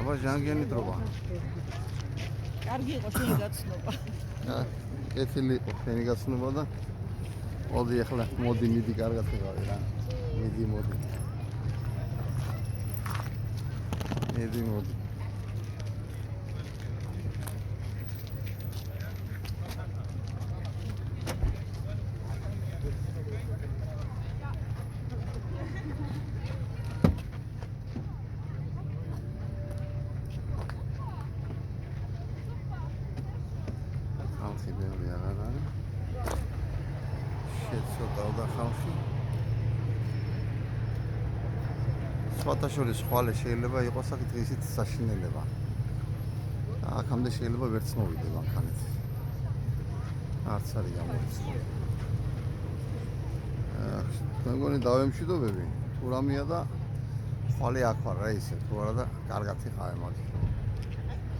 აბა ჟანგიანი დროა. კარგი იყო შენი გაცნობა. კეთილი იყო შენი გაცნობა და მოდი ახლა მიდი კარგად ვიყავი რა. მიდი. ხალხი ბევრი აღარ არის. შეცოტავდა ხალხი. სხვათა შორის ხვალე შეიძლება იყოს აქ დღისით საშინელება. აქამდე შეიძლება ვერც მოვიდე მანქანით. არც არის გამორიცხული. მე მგონი დავემშვიდობები. თუ რამეა და ხვალე აქ ვარ რა ისე თუ არა და კარგად იყავე მაგ